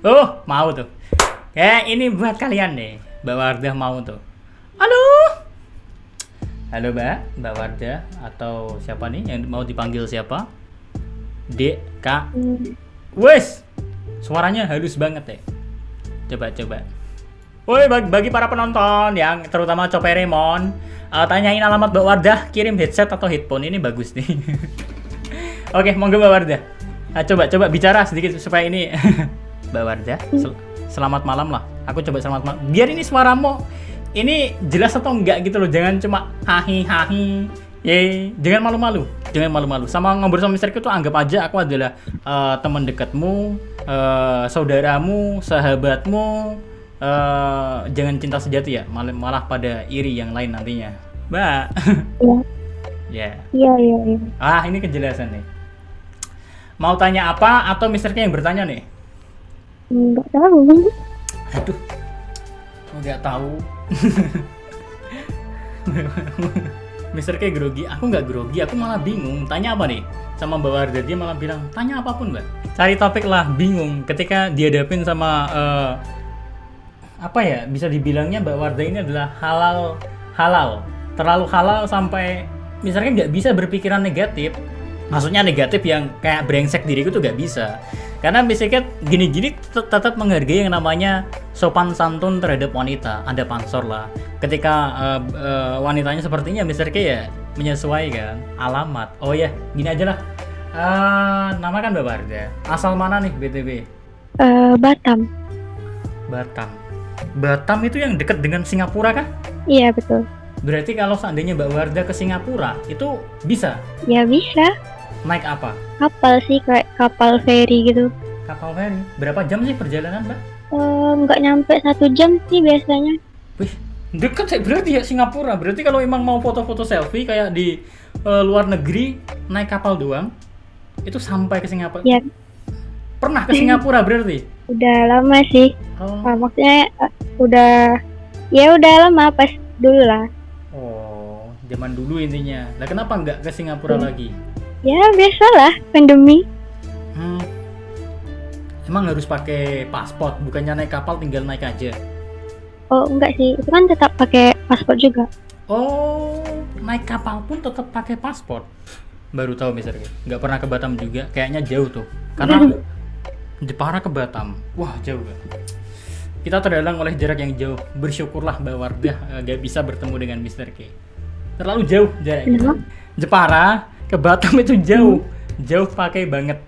Oh, mau tuh. Ini buat kalian nih. Mbak Wardah mau tuh. Halo. Halo Mbak Wardah atau siapa nih yang mau dipanggil siapa? Dek, Kak. Wes. Suaranya halus banget ya. Coba. Woi, bagi para penonton yang terutama Coperemon, tanyain alamat Mbak Wardah, kirim headset atau headphone ini bagus nih. Oke, monggo Mbak Wardah. Coba bicara sedikit supaya ini Mbak Wardah. Selamat malam lah. Aku coba selamat malam. Biar ini suaramu ini jelas atau enggak gitu loh. Jangan cuma hahi. Jangan malu-malu. Sama ngobrol sama Mister Q tuh anggap aja aku adalah teman dekatmu, saudaramu, sahabatmu. Jangan cinta sejati ya, malah pada iri yang lain nantinya, Mbak. Iya. Iya. Ini kejelasan nih. Mau tanya apa atau Mister Q yang bertanya nih? Nggak tahu. Aduh, nggak tahu. Mister K grogi, aku nggak grogi, aku malah bingung. Tanya apa nih? Sama Mbak Wardah, dia malah bilang, tanya apapun Mbak. Cari topik lah, bingung. Ketika dihadapin sama, bisa dibilangnya Mbak Wardah ini adalah halal. Terlalu halal sampai Mister K nggak bisa berpikiran negatif. Maksudnya negatif yang kayak brengsek diriku tuh nggak bisa. Karena basicnya gini-gini tetap menghargai yang namanya sopan santun terhadap wanita. Ada pansor lah. Ketika wanitanya sepertinya Mister K ya menyesuaikan alamat. Oh ya, gini aja lah. Nama kan Mbak Wardah. Asal mana nih BTW? Batam. Batam itu yang dekat dengan Singapura kah? Iya betul. Berarti kalau seandainya Mbak Wardah ke Singapura itu bisa? Ya bisa. Naik apa? Kapal sih, kayak kapal feri gitu. Kapal feri. Berapa jam sih perjalanan, Mbak? Nggak nyampe 1 jam sih biasanya. Wih, deket sih berarti ya Singapura. Berarti kalau emang mau foto-foto selfie kayak di luar negeri naik kapal doang, itu sampai ke Singapura. Ya. Pernah ke Singapura berarti? Udah lama sih. Maksudnya udah lama pas dulu lah. Oh, zaman dulu intinya. Lah kenapa nggak ke Singapura lagi? Ya biasalah, pandemi. Emang harus pakai paspor, bukannya naik kapal tinggal naik aja? Oh enggak sih, itu kan tetap pakai paspor juga. Oh, naik kapal pun tetap pakai paspor. Baru tahu misalnya, nggak pernah ke Batam juga, kayaknya jauh tuh. Karena Jepara ke Batam, wah jauh kan. Kita terhalang oleh jarak yang jauh. Bersyukurlah Mbak Wardah gak bisa bertemu dengan Mister K. Terlalu jauh jaraknya. Jepara ke Batam itu jauh pakai banget.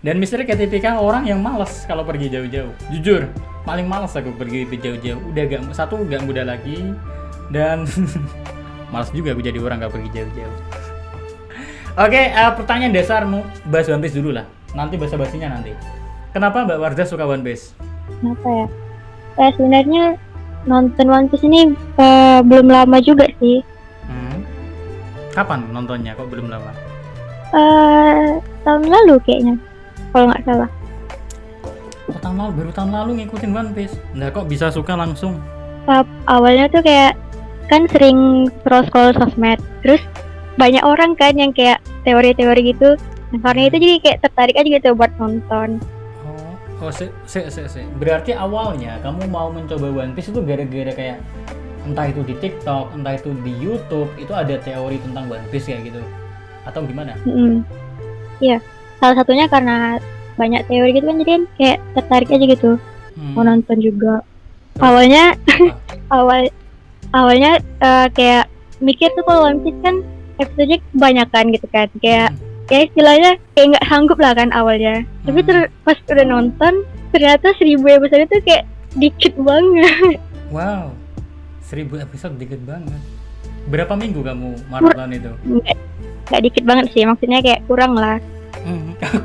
Dan Mister K tipikal orang yang malas kalau pergi jauh-jauh. Jujur, paling malas aku pergi jauh-jauh. Udah gak muda lagi dan malas juga aku jadi orang gak pergi jauh-jauh. Oke, pertanyaan dasarmu bahas One Piece dulu lah. Nanti basa-basinya nanti. Kenapa Mbak Wardah suka One Piece? Kenapa ya? Sebenarnya nonton One Piece ini belum lama juga sih. Kapan nontonnya? Kok belum lama? Tahun lalu kayaknya, kalau nggak salah. Baru tahun lalu ngikutin One Piece. Nah kok bisa suka langsung? Awalnya tuh kayak kan sering scroll sosmed, terus banyak orang kan yang kayak teori-teori gitu. Nah karena itu jadi kayak tertarik aja gitu buat nonton. Berarti awalnya kamu mau mencoba One Piece itu gara-gara kayak entah itu di TikTok, entah itu di YouTube, itu ada teori tentang One Piece kayak gitu, atau gimana? Iya, salah satunya karena banyak teori gitu kan, jadi kan kayak tertarik aja gitu, mau nonton juga. Awalnya kayak mikir tuh kalau One Piece kan episode-nya kebanyakan gitu kan, kayak ya istilahnya kayak nggak sanggup lah kan awalnya. Tapi pas udah nonton ternyata 1000 episode itu kayak dikit banget. Wow, 1000 episode dikit banget. Berapa minggu kamu maraton itu? Nggak dikit banget sih, maksudnya kayak kurang lah.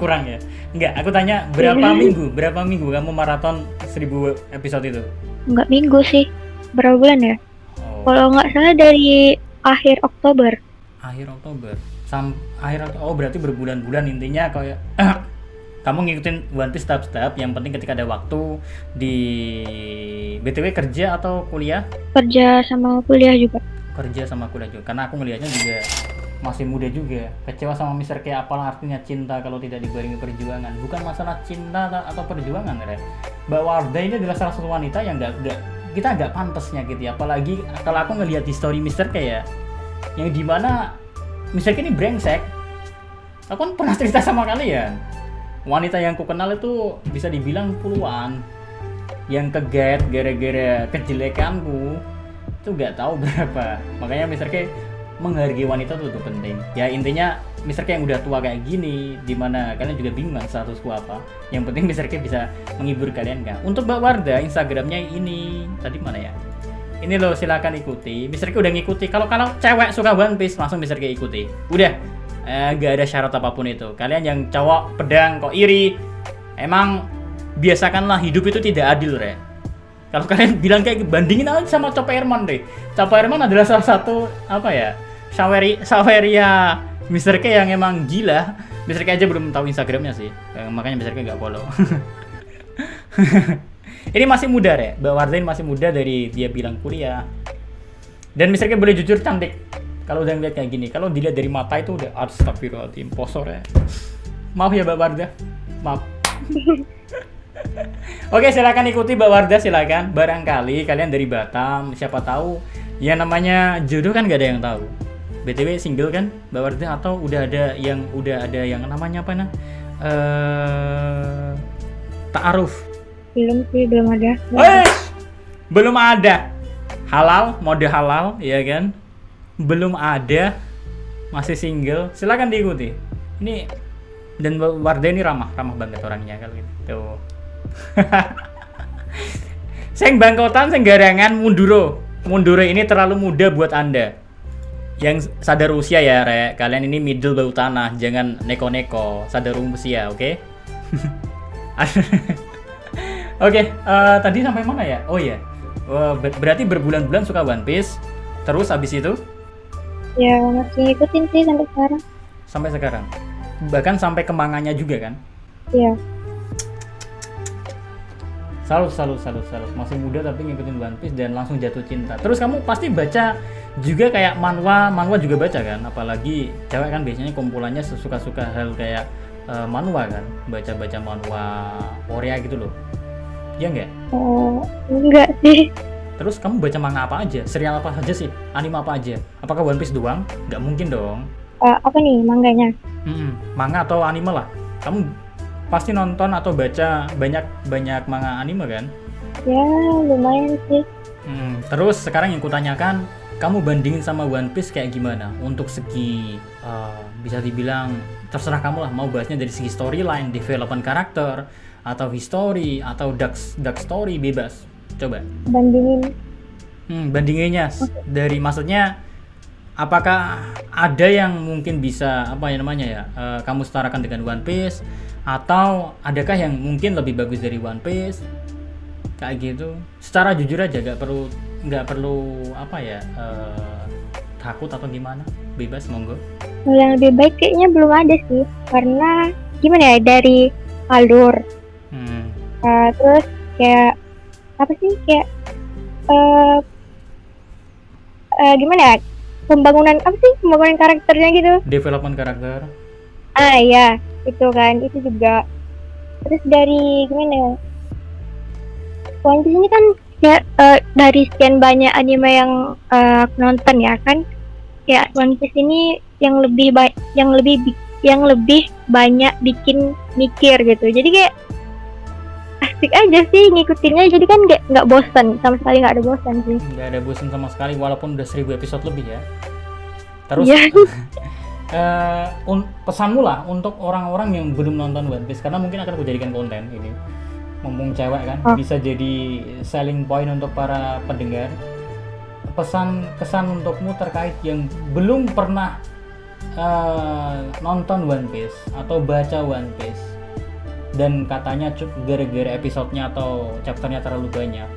Kurang ya? Enggak, aku tanya berapa minggu kamu maraton 1000 episode itu? Enggak minggu sih, berapa bulan ya? Kalau nggak salah dari akhir Oktober. Berarti berbulan-bulan intinya kayak kamu ngikutin One Piece step-step. Yang penting ketika ada waktu di BTW kerja atau kuliah? Kerja sama kuliah juga. Karena aku ngelihatnya juga masih muda juga, kecewa sama Mr. K. Apalah artinya cinta kalau tidak dibarengi perjuangan. Bukan masalah cinta atau perjuangan, Re. Mbak Wardah ini adalah salah satu wanita yang kita nggak pantasnya gitu ya. Apalagi kalau aku ngelihat di story Mr. K ya, yang dimana Mr. K ini brengsek. Aku kan pernah cerita sama kalian, wanita yang ku kenal itu bisa dibilang puluhan, yang keget gara-gara kejelekanku itu nggak tahu berapa. Makanya Mr. K menghargai wanita itu penting. Ya intinya Mr. K yang udah tua kayak gini, dimana kalian juga bingung kan statusku apa. Yang penting Mr. K bisa menghibur kalian kan. Untuk Mbak Wardah, Instagramnya ini tadi mana ya? Ini loh, silakan ikuti. Mr. K udah ngikuti. Kalau cewek suka One Piece langsung Mr. K ikuti. Udah, gak ada syarat apapun itu. Kalian yang cowok pedang kok iri, emang biasakanlah hidup itu tidak adil, Re. Kalau kalian bilang kayak bandingin aja sama Chopper Herman deh. Chopper Herman adalah salah satu apa ya? Saweria Mr. K yang emang gila. Mr. K aja belum tahu Instagramnya sih. Makanya Mr. K nggak follow. Ini masih muda, Re. Mbak Wardah ini masih muda dari dia bilang kuliah. Dan Mr. K boleh jujur cantik. Kalau udah ngeliat kayak gini, kalau dilihat dari mata itu udah astagfirullahaladzim, posor ya. Maaf ya Mbak Wardah. Maaf. Oke, silakan ikuti Mbak Wardah, silakan. Barangkali kalian dari Batam, siapa tahu ya namanya jodoh kan gak ada yang tahu. BTW single kan Mbak Wardah atau udah ada yang namanya apa nah? Ta'aruf. Belum sih, belum ada. Belum ada. Halal, mode halal, ya kan? Belum ada. Masih single. Silakan diikuti. Ini dan Mbak Wardah ini ramah banget orangnya kalau gitu. Seng bangkotan, seng garangan, munduro ini terlalu muda buat Anda. Yang sadar usia ya, Re. Kalian ini middle bau tanah, jangan neko-neko, sadar usia, oke? Oke, tadi sampai mana ya? Oh iya. Berarti berbulan-bulan suka One Piece. Terus abis itu? Ya, masih ngikutin sih sampai sekarang. Sampai sekarang. Bahkan sampai ke manganya juga kan? Iya. Salut. Masih muda tapi ngikutin One Piece dan langsung jatuh cinta. Terus kamu pasti baca juga kayak manhwa juga baca kan? Apalagi cewek kan biasanya kumpulannya suka-suka hal kayak manhwa kan? Baca-baca manhwa Korea gitu loh. Ya enggak? Enggak sih. Terus kamu baca manga apa aja? Serial apa aja sih? Anime apa aja? Apakah One Piece doang? Nggak mungkin dong. Apa nih manganya? Manga atau anime lah. Kamu pasti nonton atau baca banyak manga anime kan? Ya lumayan sih. Terus sekarang yang kutanyakan, kamu bandingin sama One Piece kayak gimana? Untuk segi bisa dibilang terserah kamu lah, mau bahasnya dari segi storyline, development karakter, atau history, atau dark story, bebas. Coba. Bandingin. Bandinginnya dari maksudnya apakah ada yang mungkin bisa kamu setarakan dengan One Piece, atau adakah yang mungkin lebih bagus dari One Piece? Kayak gitu. Secara jujur aja, nggak perlu takut atau gimana. Bebas, monggo. Yang lebih baik kayaknya belum ada sih, karena gimana ya, dari alur. Terus kayak apa sih, kayak gimana ya, pembangunan karakternya gitu, development karakter. Iya itu kan, itu juga. Terus dari gimana ya, One Piece ini kan ya, dari sekian banyak anime yang aku nonton ya kan, kayak One Piece ini yang lebih banyak bikin mikir gitu. Jadi kayak asik aja sih ngikutinnya, jadi kan nggak bosan, sama sekali nggak ada bosan sih. Nggak ada bosan sama sekali, walaupun udah 1000 episode lebih ya. Terus pesanmu lah untuk orang-orang yang belum nonton One Piece, karena mungkin akan aku jadikan konten ini, mumpung cewek kan, bisa jadi selling point untuk para pendengar. Kesan untukmu terkait yang belum pernah nonton One Piece atau baca One Piece, dan katanya gara-gara episodenya atau chapternya terlalu banyak.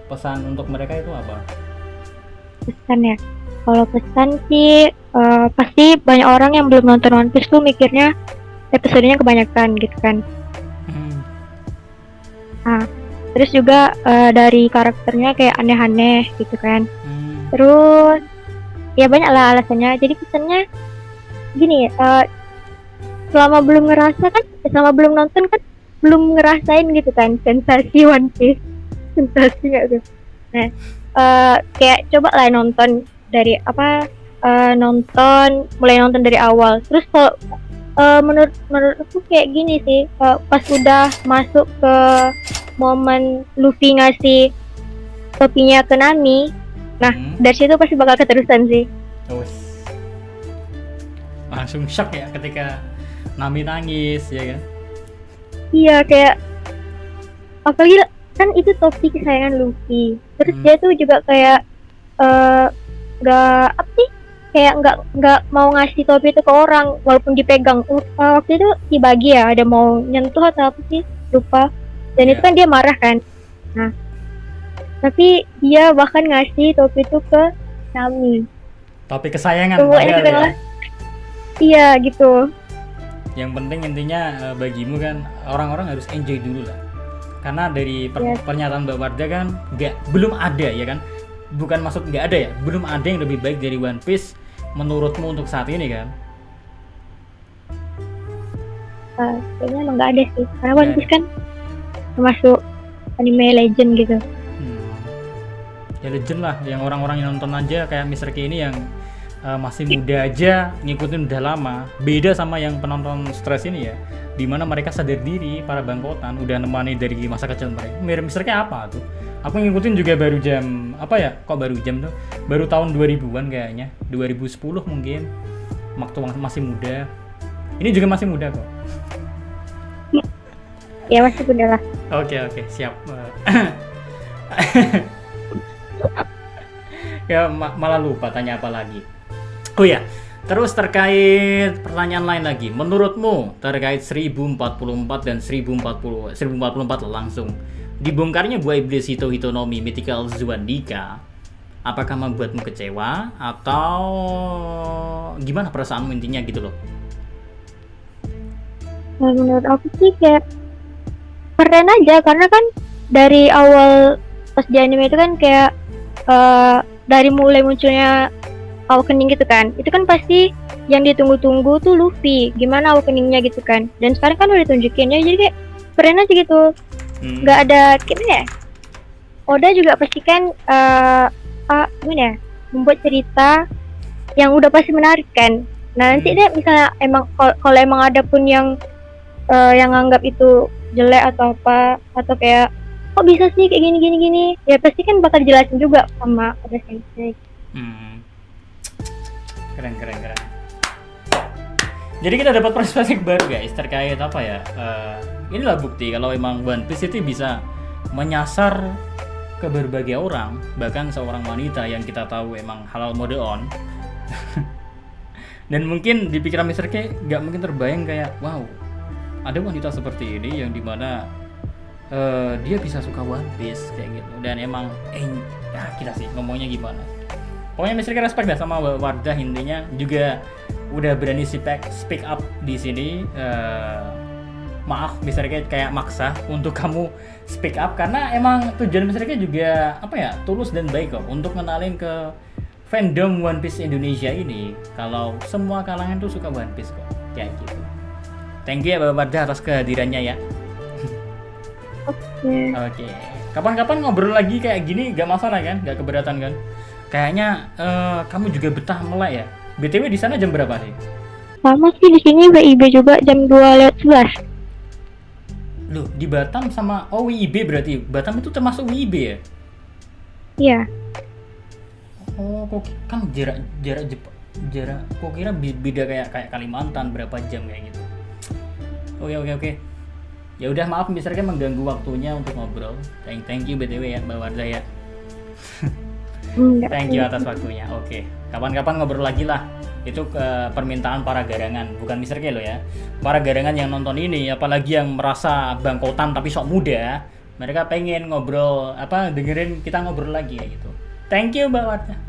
Pesan untuk mereka itu apa? Pesan ya? Kalau pesan sih pasti banyak orang yang belum nonton One Piece tuh mikirnya episodenya kebanyakan gitu kan. Terus juga dari karakternya kayak aneh-aneh gitu kan. Terus ya banyak lah alasannya. Jadi pesannya gini selama belum ngerasa kan, selama belum nonton kan belum ngerasain gitu kan sensasi One Piece. Sensasi nggak tuh? Nah, kayak coba lah nonton dari mulai nonton dari awal. Terus kalau menurut aku kayak gini sih, pas udah masuk ke momen Luffy ngasih topinya ke Nami, nah dari situ pasti bakal keterusan sih. Langsung shock ya ketika Nami nangis ya kan? Iya, kayak apalagi kan itu topi kesayangan Luffy. Terus dia tuh juga kayak nggak apa sih, kayak nggak mau ngasih topi itu ke orang walaupun dipegang. Waktu itu dibagi ya, ada mau nyentuh atau apa sih, lupa. Dan itu kan dia marah kan. Nah, tapi dia bahkan ngasih topi itu ke Nami. Topi kesayangan padahal ya. Iya gitu. Yang penting intinya bagimu kan orang-orang harus enjoy dulu lah. Karena dari pernyataan Mbak Wardah kan belum ada ya kan. Bukan maksud nggak ada ya, belum ada yang lebih baik dari One Piece menurutmu untuk saat ini kan? Kayaknya emang nggak ada sih, karena One Piece kan termasuk anime legend gitu. Ya legend lah, yang orang-orang yang nonton aja kayak Mr. K ini yang masih muda aja ngikutin udah lama. Beda sama yang penonton stres ini ya, dimana mereka sadar diri, para bangkotan udah nemani dari masa kecil mereka. Mirip Mr. K apa tuh? Aku ngikutin juga baru jam apa ya? Kok baru jam tuh? Baru tahun 2000-an kayaknya. 2010 mungkin. Waktu masih muda. Ini juga masih muda kok. Ya masih muda lah. Oke, siap. Ya malah lupa tanya apa lagi. Oh ya, terus terkait pertanyaan lain lagi. Menurutmu terkait 1044 dan 1044 langsung dibongkarnya buah iblis Hitonomi Mythical Zuandika, apakah membuatmu kecewa atau gimana perasaanmu intinya gitu loh? Nah, menurut aku sih kayak keren aja, karena kan dari awal pas di anime itu kan kayak dari mulai munculnya awakening gitu kan, itu kan pasti yang ditunggu-tunggu tuh Luffy, gimana awakeningnya gitu kan, dan sekarang kan udah ditunjukin ya, jadi kayak keren aja gitu. Nggak ada gimana ya, Oda juga pasti kan gimana ya, membuat cerita yang udah pasti menarik kan. Nah nanti deh misalnya emang kalau emang ada pun yang nganggap itu jelek atau apa, atau kayak kok bisa sih kayak gini, ya pasti kan bakal dijelasin juga sama Oda Sensei. Keren. Jadi kita dapat perspektif baru guys terkait apa ya, inilah bukti kalau emang One Piece itu bisa menyasar ke berbagai orang, bahkan seorang wanita yang kita tahu emang halal mode on. Dan mungkin di pikiran Mr. K gak mungkin terbayang kayak wow, ada wanita seperti ini yang dimana dia bisa suka One Piece kayak gitu. Dan emang kita sih ngomongnya gimana, pokoknya Mr. K respect dah sama Wardah, intinya juga udah berani speak up di sini. Maaf Mr. K kayak maksa untuk kamu speak up, karena emang tujuan Mr. K juga apa ya, tulus dan baik kok untuk ngenalin ke fandom One Piece Indonesia ini kalau semua kalangan tuh suka One Piece kok kayak gitu. Thank you ya Bapak Wardah atas kehadirannya ya. Oke. Kapan-kapan ngobrol lagi kayak gini gak masalah kan, gak keberatan kan? Kayaknya kamu juga betah melek ya. BTW di sana jam berapa sih? Sama sih di sini WIB juga jam 2:11. Loh, di Batam sama WIB berarti. Batam itu termasuk WIB ya? Iya. Oh, kok kan jarak kok kira beda kayak Kalimantan berapa jam kayak gitu. Oke. Ya udah maaf misalnya mengganggu waktunya untuk ngobrol. Thank you BTW ya Mbak Wardah ya. Thank you atas waktunya. Oke. Kapan-kapan ngobrol lagi lah. Itu permintaan para garangan, bukan Mr. K lo ya. Para garangan yang nonton ini, apalagi yang merasa bangkotan tapi sok muda, mereka pengen ngobrol dengerin kita ngobrol lagi kayak gitu. Thank you Mbak Wardah.